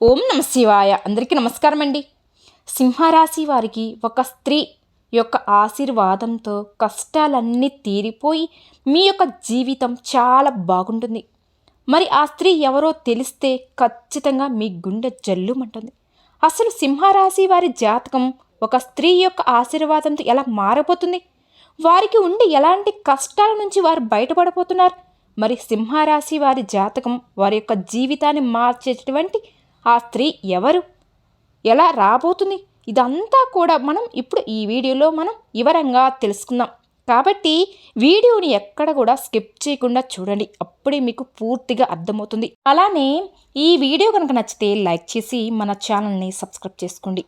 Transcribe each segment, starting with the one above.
ఓం నమ శివాయ. అందరికీ నమస్కారం అండి. సింహరాశి వారికి ఒక స్త్రీ యొక్క ఆశీర్వాదంతో కష్టాలన్నీ తీరిపోయి మీ యొక్క జీవితం చాలా బాగుంటుంది. మరి ఆ స్త్రీ ఎవరో తెలిస్తే ఖచ్చితంగా మీ గుండె జల్లుమంటుంది. అసలు సింహరాశి వారి జాతకం ఒక స్త్రీ యొక్క ఆశీర్వాదంతో ఎలా మారబోతుంది? వారికి ఉండి ఎలాంటి కష్టాల నుంచి వారు బయటపడబోతున్నారు? మరి సింహరాశి వారి జాతకం వారి యొక్క జీవితాన్ని మార్చేటువంటి ఆ స్త్రీ ఎవరు, ఎలా రాబోతుంది, ఇదంతా కూడా మనం ఇప్పుడు ఈ వీడియోలో మనం వివరంగా తెలుసుకుందాం. కాబట్టి వీడియోని ఎక్కడ కూడా స్కిప్ చేయకుండా చూడండి, అప్పుడే మీకు పూర్తిగా అర్థమవుతుంది. అలానే ఈ వీడియో కనుక నచ్చితే లైక్ చేసి మన ఛానల్ని సబ్స్క్రైబ్ చేసుకోండి.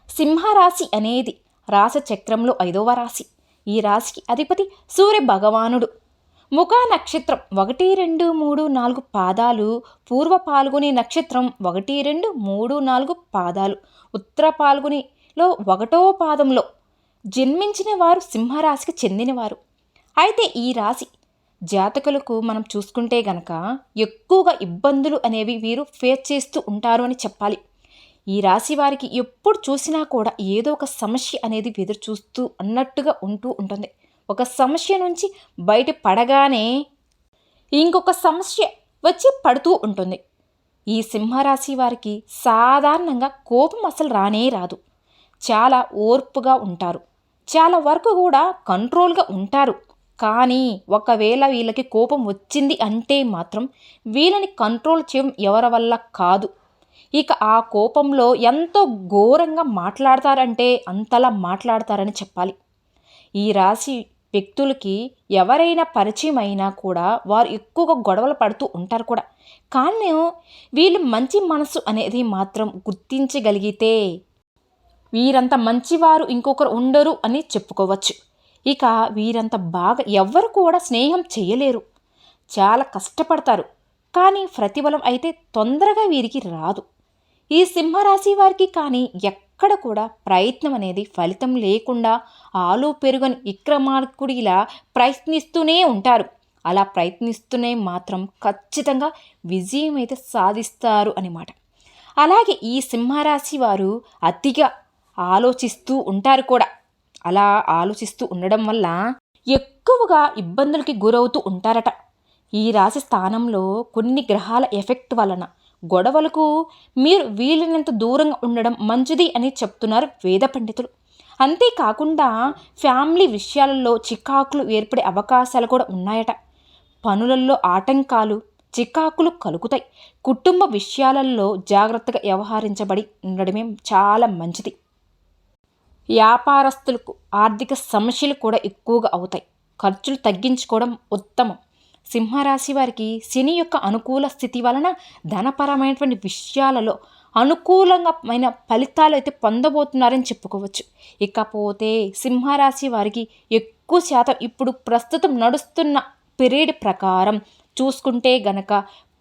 సింహరాశి అనేది రాశి చక్రంలో 5వ రాశి. ఈ రాశికి అధిపతి సూర్య భగవానుడు. ముఖ నక్షత్రం 1, 2, 3, 4 పాదాలు, పూర్వ పాల్గొని నక్షత్రం 1, 2, 3, 4 పాదాలు, ఉత్తర పాల్గొనిలో 1వ పాదంలో జన్మించిన వారు సింహరాశికి చెందినవారు. అయితే ఈ రాశి జాతకులకు మనం చూసుకుంటే గనక ఎక్కువగా ఇబ్బందులు అనేవి వీరు ఫేస్ చేస్తూ ఉంటారు అని చెప్పాలి. ఈ రాశి వారికి ఎప్పుడు చూసినా కూడా ఏదో ఒక సమస్య అనేది ఎదురు చూస్తూ అన్నట్టుగా ఉంటుంది. ఒక సమస్య నుంచి బయట పడగానే ఇంకొక సమస్య వచ్చి పడుతూ ఉంటుంది. ఈ సింహరాశి వారికి సాధారణంగా కోపం అసలు రానే రాదు. చాలా ఓర్పుగా ఉంటారు, చాలా వరకు కూడా కంట్రోల్గా ఉంటారు. కానీ ఒకవేళ వీళ్ళకి కోపం వచ్చింది అంటే మాత్రం వీళ్ళని కంట్రోల్ చేయడం ఎవరి వల్ల కాదు. ఇక ఆ కోపంలో ఎంతో ఘోరంగా మాట్లాడతారంటే అంతలా మాట్లాడతారని చెప్పాలి. ఈ రాశి వ్యక్తులకి ఎవరైనా పరిచయం అయినా కూడా వారు ఎక్కువగా గొడవలు పడుతూ ఉంటారు కూడా. కానీ వీళ్ళు మంచి మనసు అనేది మాత్రం గుర్తించగలిగితే వీరంత మంచివారు ఇంకొకరు ఉండరు అని చెప్పుకోవచ్చు. ఇక వీరంత బాగా ఎవ్వరు కూడా స్నేహం చేయలేరు, చాలా కష్టపడతారు. కానీ ప్రతిఫలం అయితే తొందరగా వీరికి రాదు. ఈ సింహరాశి వారికి కానీ ఎక్కడ కూడా ప్రయత్నం అనేది ఫలితం లేకుండా ఆలు పెరుగని విక్రమార్కుడిలా ప్రయత్నిస్తూనే ఉంటారు. అలా ప్రయత్నిస్తూనే మాత్రం ఖచ్చితంగా విజయం అయితే సాధిస్తారు అన్నమాట. అలాగే ఈ సింహరాశి వారు అతిగా ఆలోచిస్తూ ఉంటారు కూడా. అలా ఆలోచిస్తూ ఉండడం వల్ల ఎక్కువగా ఇబ్బందులకి గురవుతూ ఉంటారట. ఈ రాశి స్థానంలో కొన్ని గ్రహాల ఎఫెక్ట్ వలన గొడవలకు మీరు వీలైనంత దూరంగా ఉండడం మంచిది అని చెప్తున్నారు వేద పండితులు. అంతేకాకుండా ఫ్యామిలీ విషయాలలో చికాకులు ఏర్పడే అవకాశాలు కూడా ఉన్నాయట. పనులలో ఆటంకాలు, చికాకులు కలుగుతాయి. కుటుంబ విషయాలలో జాగ్రత్తగా వ్యవహరించబడి ఉండడమే చాలా మంచిది. వ్యాపారస్తులకు ఆర్థిక సమస్యలు కూడా ఎక్కువగా అవుతాయి. ఖర్చులు తగ్గించుకోవడం ఉత్తమం. సింహరాశి వారికి శని యొక్క అనుకూల స్థితి వలన ధనపరమైనటువంటి విషయాలలో అనుకూలమైన ఫలితాలు అయితే పొందబోతున్నారని చెప్పుకోవచ్చు. ఇకపోతే సింహరాశి వారికి ఎక్కువ శాతం ఇప్పుడు ప్రస్తుతం నడుస్తున్న పీరియడ్ ప్రకారం చూసుకుంటే గనక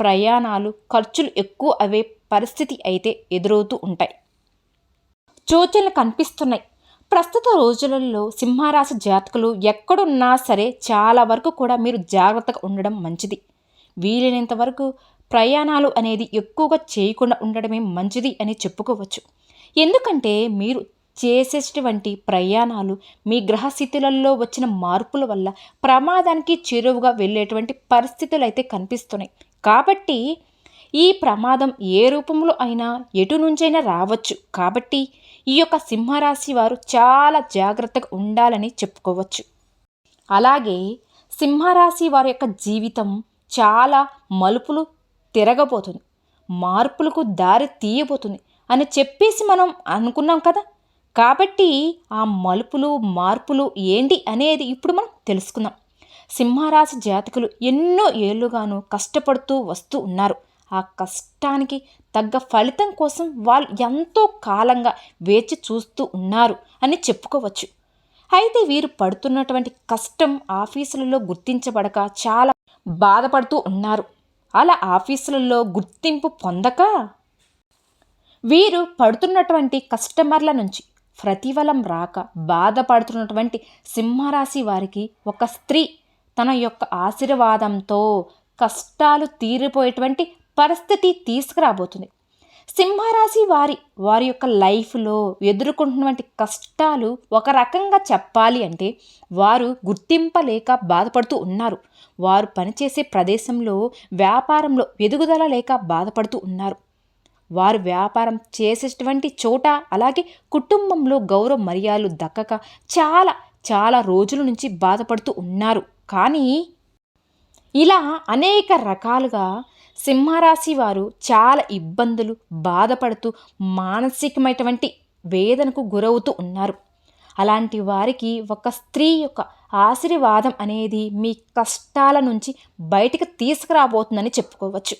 ప్రయాణాలు, ఖర్చులు ఎక్కువ అవే పరిస్థితి అయితే ఎదురవుతూ ఉంటాయి. సూచనలు కనిపిస్తున్నాయి. ప్రస్తుత రోజులలో సింహరాశి జాతకులు ఎక్కడున్నా సరే చాలా వరకు కూడా మీరు జాగ్రత్తగా ఉండడం మంచిది. వీలైనంత వరకు ప్రయాణాలు అనేది ఎక్కువగా చేయకుండా ఉండడమే మంచిది అని చెప్పుకోవచ్చు. ఎందుకంటే మీరు చేసేటువంటి ప్రయాణాలు మీ గ్రహస్థితులలో వచ్చిన మార్పుల వల్ల ప్రమాదానికి చేరువుగా వెళ్ళేటువంటి పరిస్థితులు అయితే కనిపిస్తున్నాయి. కాబట్టి ఈ ప్రమాదం ఏ రూపంలో అయినా ఎటు నుంచైనా రావచ్చు. కాబట్టి ఈ యొక్క సింహరాశి వారు చాలా జాగ్రత్తగా ఉండాలని చెప్పుకోవచ్చు. అలాగే సింహరాశి వారి యొక్క జీవితం చాలా మలుపులు తిరగబోతుంది, మార్పులకు దారి తీయబోతుంది అని చెప్పేసి మనం అనుకున్నాం కదా. కాబట్టి ఆ మలుపులు, మార్పులు ఏంటి అనేది ఇప్పుడు మనం తెలుసుకుందాం. సింహరాశి జాతకులు ఎన్నో ఏళ్ళుగాను కష్టపడుతూ వస్తూ ఉన్నారు. ఆ కష్టానికి తగ్గ ఫలితం కోసం వాళ్ళు ఎంతో కాలంగా వేచి చూస్తూ ఉన్నారు అని చెప్పుకోవచ్చు. అయితే వీరు పడుతున్నటువంటి కష్టం ఆఫీసులలో గుర్తించబడక చాలా బాధపడుతూ ఉన్నారు. అలా ఆఫీసులలో గుర్తింపు పొందక వీరు పడుతున్నటువంటి కస్టమర్ల నుంచి ప్రతిఫలం రాక బాధపడుతున్నటువంటి సింహరాశి వారికి ఒక స్త్రీ తన యొక్క ఆశీర్వాదంతో కష్టాలు తీరిపోయేటువంటి పరిస్థితి తీసుకురాబోతుంది. సింహరాశి వారి యొక్క లైఫ్లో ఎదుర్కొంటున్నటువంటి కష్టాలు ఒక రకంగా చెప్పాలి అంటే వారు గుర్తింపలేక బాధపడుతూ ఉన్నారు. వారు పనిచేసే ప్రదేశంలో వ్యాపారంలో ఎదుగుదల లేక బాధపడుతూ ఉన్నారు. వారు వ్యాపారం చేసేటువంటి చోట అలాగే కుటుంబంలో గౌరవ మర్యాదలు దక్కక చాలా చాలా రోజుల నుంచి బాధపడుతూ ఉన్నారు. కానీ ఇలా అనేక రకాలుగా సింహరాశి వారు చాలా ఇబ్బందులు బాధపడుతూ మానసికమైనటువంటి వేదనకు గురవుతూ ఉన్నారు. అలాంటి వారికి ఒక స్త్రీ యొక్క ఆశీర్వాదం అనేది మీ కష్టాల నుంచి బయటకు తీసుకురాబోతుందని చెప్పుకోవచ్చు.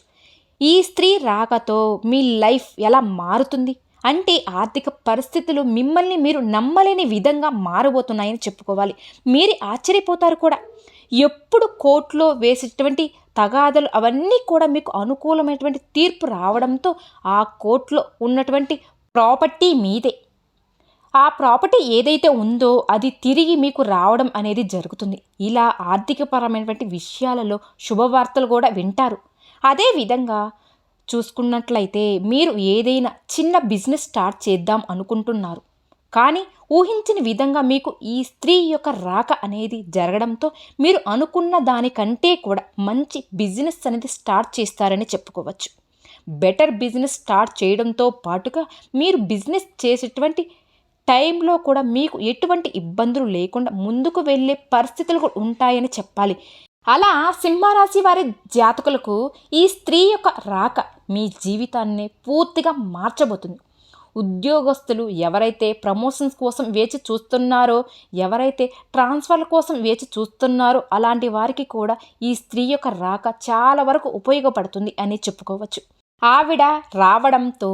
ఈ స్త్రీ రాకతో మీ లైఫ్ ఎలా మారుతుంది అంటే ఆర్థిక పరిస్థితులు మిమ్మల్ని మీరు నమ్మలేని విధంగా మారబోతున్నాయని చెప్పుకోవాలి. మీరు ఆశ్చర్యపోతారు కూడా. ఎప్పుడు కోర్టులో వేసేటువంటి తగాదలు అవన్నీ కూడా మీకు అనుకూలమైనటువంటి తీర్పు రావడంతో ఆ కోర్టులో ఉన్నటువంటి ప్రాపర్టీ మీదే. ఆ ప్రాపర్టీ ఏదైతే ఉందో అది తిరిగి మీకు రావడం అనేది జరుగుతుంది. ఇలా ఆర్థికపరమైనటువంటి విషయాలలో శుభవార్తలు కూడా వింటారు. అదేవిధంగా చూసుకున్నట్లయితే మీరు ఏదైనా చిన్న బిజినెస్ స్టార్ట్ చేద్దాం అనుకుంటున్నారు. కానీ ఊహించని విధంగా మీకు ఈ స్త్రీ యొక్క రాక అనేది జరగడంతో మీరు అనుకున్న దానికంటే కూడా మంచి బిజినెస్ అనేది స్టార్ట్ చేస్తారని చెప్పుకోవచ్చు. బెటర్ బిజినెస్ స్టార్ట్ చేయడంతో పాటుగా మీరు బిజినెస్ చేసేటువంటి టైంలో కూడా మీకు ఎటువంటి ఇబ్బందులు లేకుండా ముందుకు వెళ్ళే పరిస్థితులు కూడా ఉంటాయని చెప్పాలి. అలా సింహరాశి వారి జాతకులకు ఈ స్త్రీ యొక్క రాక మీ జీవితాన్ని పూర్తిగా మార్చబోతుంది. ఉద్యోగస్తులు ఎవరైతే ప్రమోషన్స్ కోసం వేచి చూస్తున్నారో, ఎవరైతే ట్రాన్స్ఫర్ల కోసం వేచి చూస్తున్నారో అలాంటి వారికి కూడా ఈ స్త్రీ యొక్క రాక చాలా వరకు ఉపయోగపడుతుంది అని చెప్పుకోవచ్చు. ఆవిడ రావడంతో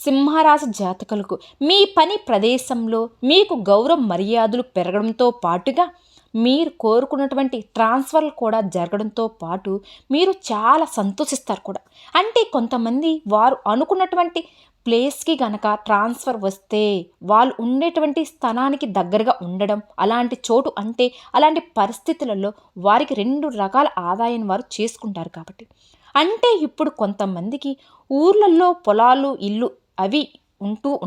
సింహరాశి జాతకులకు మీ పని ప్రదేశంలో మీకు గౌరవ మర్యాదలు పెరగడంతో పాటుగా మీరు కోరుకున్నటువంటి ట్రాన్స్ఫర్లు కూడా జరగడంతో పాటు మీరు చాలా సంతోషిస్తారు కూడా. అంటే కొంతమంది వారు అనుకున్నటువంటి ప్లేస్కి గనక ట్రాన్స్ఫర్ వస్తే వాళ్ళు ఉండేటువంటి స్థానానికి దగ్గరగా ఉండడం, అలాంటి చోటు అంటే అలాంటి పరిస్థితులలో వారికి 2 రకాల ఆదాయం వారు చేసుకుంటారు కాబట్టి. అంటే ఇప్పుడు కొంతమందికి ఊర్లలో పొలాలు ఇల్లు అవి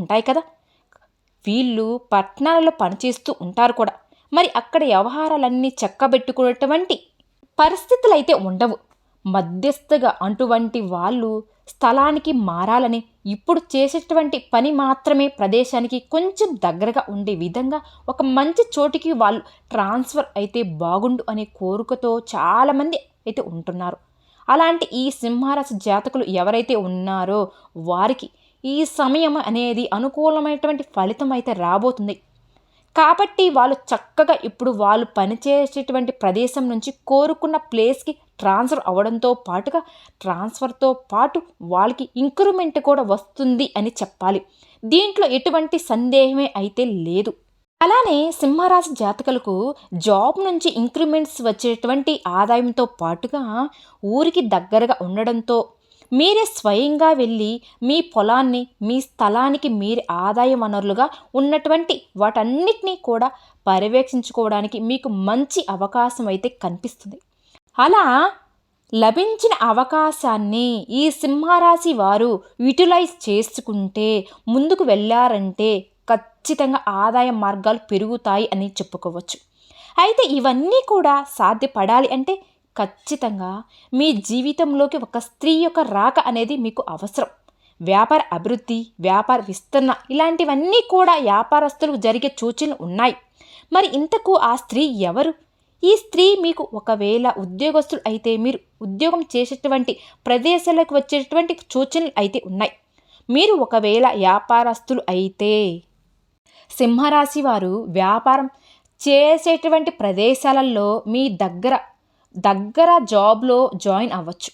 ఉంటాయి కదా, వీళ్ళు పట్టణాలలో పనిచేస్తూ ఉంటారు కూడా. మరి అక్కడ వ్యవహారాలన్నీ చక్కబెట్టుకునేటువంటి పరిస్థితులు అయితే ఉండవు. మధ్యస్థగా అటువంటి వాళ్ళు స్థలానికి మారాలని ఇప్పుడు చేసేటువంటి పని మాత్రమే ప్రదేశానికి కొంచెం దగ్గరగా ఉండే విధంగా ఒక మంచి చోటికి వాళ్ళు ట్రాన్స్ఫర్ అయితే బాగుండు అనే కోరికతో చాలామంది అయితే ఉంటున్నారు. అలాంటి ఈ సింహరాశి జాతకులు ఎవరైతే ఉన్నారో వారికి ఈ సమయం అనేది అనుకూలమైనటువంటి ఫలితం అయితే రాబోతుంది. కాబట్టి వాళ్ళు చక్కగా ఇప్పుడు వాళ్ళు పనిచేసేటువంటి ప్రదేశం నుంచి కోరుకున్న ప్లేస్కి ట్రాన్స్ఫర్ అవ్వడంతో పాటుగా ట్రాన్స్ఫర్తో పాటు వాళ్ళకి ఇంక్రిమెంట్ కూడా వస్తుంది అని చెప్పాలి. దీంట్లో ఎటువంటి సందేహమే అయితే లేదు. అలానే సింహరాశి జాతకులకు జాబ్ నుంచి ఇంక్రిమెంట్స్ వచ్చేటువంటి ఆదాయంతో పాటుగా ఊరికి దగ్గరగా ఉండడంతో మీరే స్వయంగా వెళ్ళి మీ పొలాన్ని మీ స్థలానికి మీరే ఆదాయ వనరులుగా ఉన్నటువంటి వాటన్నిటినీ కూడా పర్యవేక్షించుకోవడానికి మీకు మంచి అవకాశం అయితే కనిపిస్తుంది. అలా లభించిన అవకాశాన్ని ఈ సింహరాశి వారు యూటిలైజ్ చేసుకుంటే ముందుకు వెళ్ళారంటే ఖచ్చితంగా ఆదాయ మార్గాలు పెరుగుతాయి అని చెప్పుకోవచ్చు. అయితే ఇవన్నీ కూడా సాధ్యపడాలి అంటే ఖచ్చితంగా మీ జీవితంలోకి ఒక స్త్రీ యొక్క రాక అనేది మీకు అవసరం. వ్యాపార అభివృద్ధి, వ్యాపార విస్తరణ ఇలాంటివన్నీ కూడా వ్యాపారస్తులకు జరిగే సూచనలు ఉన్నాయి. మరి ఇంతకు ఆ స్త్రీ ఎవరు? ఈ స్త్రీ మీకు ఒకవేళ ఉద్యోగస్తులు అయితే మీరు ఉద్యోగం చేసేటువంటి ప్రదేశాలకు వచ్చేటువంటి సూచనలు అయితే ఉన్నాయి. మీరు ఒకవేళ వ్యాపారస్తులు అయితే సింహరాశి వారు వ్యాపారం చేసేటువంటి ప్రదేశాలలో మీ దగ్గర జాబ్లో జాయిన్ అవ్వచ్చు.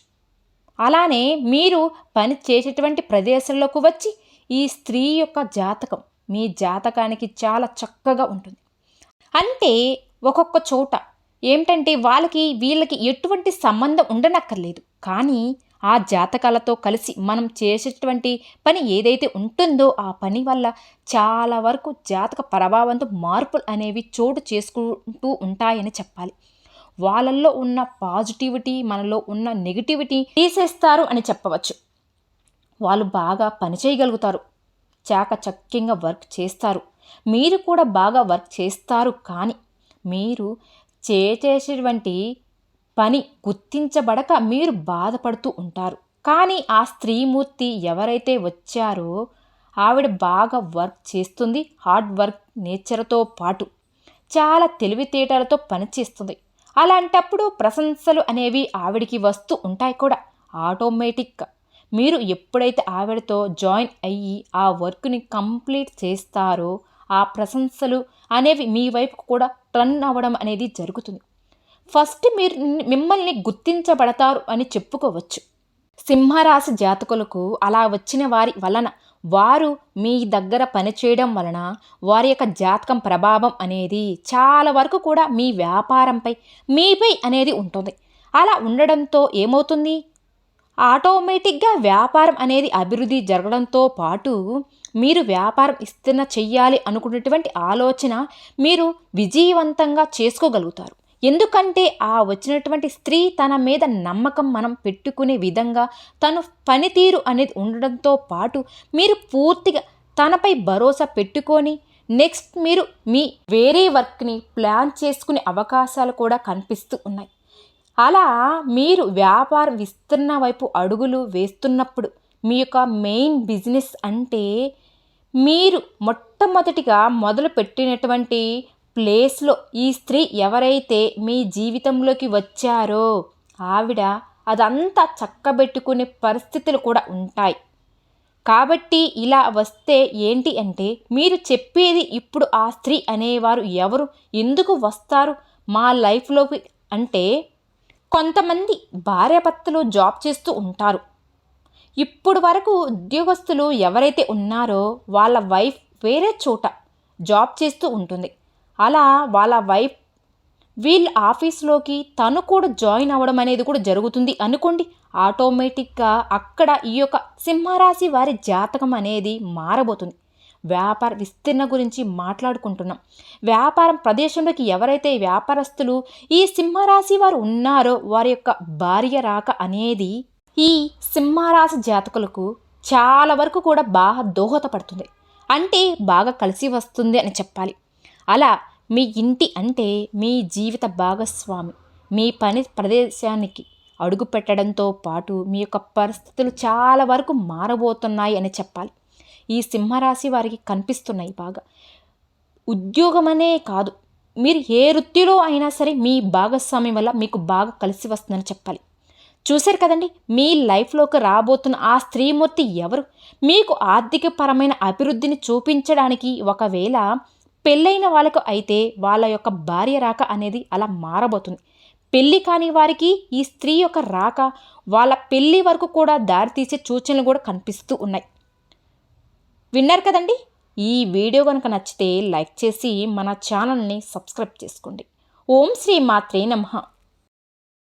అలానే మీరు పని చేసేటువంటి ప్రదేశాల్లోకి వచ్చి ఈ స్త్రీ యొక్క జాతకం మీ జాతకానికి చాలా చక్కగా ఉంటుంది. అంటే ఒక్కొక్క చోట ఏమిటంటే వీళ్ళకి ఎటువంటి సంబంధం ఉండనక్కర్లేదు. కానీ ఆ జాతకాలతో కలిసి మనం చేసేటువంటి పని ఏదైతే ఉంటుందో ఆ పని వల్ల చాలా వరకు జాతక ప్రభావంతో మార్పులు అనేవి చోటు చేసుకుంటూ ఉంటాయని చెప్పాలి. వాళ్ళల్లో ఉన్న పాజిటివిటీ, మనలో ఉన్న నెగిటివిటీ తీసేస్తారు అని చెప్పవచ్చు. వాళ్ళు బాగా పని చేయగలుగుతారు, చాకచక్యంగా వర్క్ చేస్తారు. మీరు కూడా బాగా వర్క్ చేస్తారు. కానీ మీరు చేసేటువంటి పని గుర్తించబడక మీరు బాధపడుతూ ఉంటారు. కానీ ఆ స్త్రీమూర్తి ఎవరైతే వచ్చారో ఆవిడ బాగా వర్క్ చేస్తుంది. హార్డ్ వర్క్ నేచర్తో పాటు చాలా తెలివితేటలతో పనిచేస్తుంది. అలాంటప్పుడు ప్రశంసలు అనేవి ఆవిడికి వస్తూ ఉంటాయి కూడా ఆటోమేటిక్గా. మీరు ఎప్పుడైతే ఆవిడతో జాయిన్ అయ్యి ఆ వర్క్ని కంప్లీట్ చేస్తారో ఆ ప్రశంసలు అనేవి మీ వైపు కూడా టర్న్ అవ్వడం అనేది జరుగుతుంది. ఫస్ట్ మీరు మిమ్మల్ని గుర్తించబడతారు అని చెప్పుకోవచ్చు. సింహరాశి జాతకులకు అలా వచ్చిన వారి వలన వారు మీ దగ్గర పనిచేయడం వలన వారి యొక్క జాతకం ప్రభావం అనేది చాలా వరకు కూడా మీ వ్యాపారంపై మీపై అనేది ఉంటుంది. అలా ఉండడంతో ఏమవుతుంది, ఆటోమేటిక్గా వ్యాపారం అనేది అభివృద్ధి జరగడంతో పాటు మీరు వ్యాపారం విస్తరణ చెయ్యాలి అనుకున్నటువంటి ఆలోచన మీరు విజయవంతంగా చేసుకోగలుగుతారు. ఎందుకంటే ఆ వచ్చినటువంటి స్త్రీ తన మీద నమ్మకం మనం పెట్టుకునే విధంగా తను పనితీరు అనేది ఉండడంతో పాటు మీరు పూర్తిగా తనపై భరోసా పెట్టుకొని నెక్స్ట్ మీరు మీ వేరే వర్క్ని ప్లాన్ చేసుకునే అవకాశాలు కూడా కనిపిస్తూ ఉన్నాయి. అలా మీరు వ్యాపార విస్తరణ వైపు అడుగులు వేస్తున్నప్పుడు మీ యొక్క మెయిన్ బిజినెస్ అంటే మీరు మొట్టమొదటిగా మొదలు పెట్టినటువంటి ప్లేస్లో ఈ స్త్రీ ఎవరైతే మీ జీవితంలోకి వచ్చారో ఆవిడ అదంతా చక్కబెట్టుకునే పరిస్థితులు కూడా ఉంటాయి. కాబట్టి ఇలా వస్తే ఏంటి అంటే మీరు చెప్పేది ఇప్పుడు ఆ స్త్రీ అనేవారు ఎవరు, ఎందుకు వస్తారు మా లైఫ్లోకి అంటే కొంతమంది భార్యాభర్తలు జాబ్ చేస్తూ ఉంటారు. ఇప్పుడు వరకు ఉద్యోగస్తులు ఎవరైతే ఉన్నారో వాళ్ళ వైఫ్ వేరే చోట జాబ్ చేస్తూ ఉంటుంది. అలా వాళ్ళ వైఫ్ వీళ్ళ ఆఫీస్లోకి తను కూడా జాయిన్ అవ్వడం అనేది కూడా జరుగుతుంది అనుకోండి. ఆటోమేటిక్గా అక్కడ ఈ యొక్క సింహరాశి వారి జాతకం అనేది మారబోతుంది. వ్యాపార విస్తరణ గురించి మాట్లాడుకుంటున్నాం. వ్యాపారం ప్రదేశంలోకి ఎవరైతే వ్యాపారస్తులు ఈ సింహరాశి వారు ఉన్నారో వారి యొక్క భార్య రాక అనేది ఈ సింహరాశి జాతకులకు చాలా వరకు కూడా బాగా దోహదపడుతుంది. అంటే బాగా కలిసి వస్తుంది అని చెప్పాలి. అలా మీ ఇంటి అంటే మీ జీవిత భాగస్వామి మీ పని ప్రదేశానికి అడుగు పెట్టడంతో పాటు మీ యొక్క పరిస్థితులు చాలా వరకు మారబోతున్నాయి అని చెప్పాలి. ఈ సింహరాశి వారికి కనిపిస్తున్నాయి బాగా. ఉద్యోగమనే కాదు, మీరు ఏ వృత్తిలో అయినా సరే మీ భాగస్వామి వల్ల మీకు బాగా కలిసి వస్తుందని చెప్పాలి. చూశారు కదండి, మీ లైఫ్లోకి రాబోతున్న ఆ స్త్రీమూర్తి ఎవరు, మీకు ఆర్థికపరమైన అభివృద్ధిని చూపించడానికి. ఒకవేళ పెళ్ళైన వాళ్ళకు అయితే వాళ్ళ యొక్క భార్య రాక అనేది అలా మారబోతుంది. పెళ్ళి కాని వారికి ఈ స్త్రీ యొక్క రాక వాళ్ళ పెళ్ళి వరకు కూడా దారితీసే సూచనలు కూడా కనిపిస్తూ ఉన్నాయి. విన్నారు కదండి. ఈ వీడియో కనుక నచ్చితే లైక్ చేసి మన ఛానల్ని సబ్స్క్రైబ్ చేసుకోండి. ఓం శ్రీ మాత్రే నమః.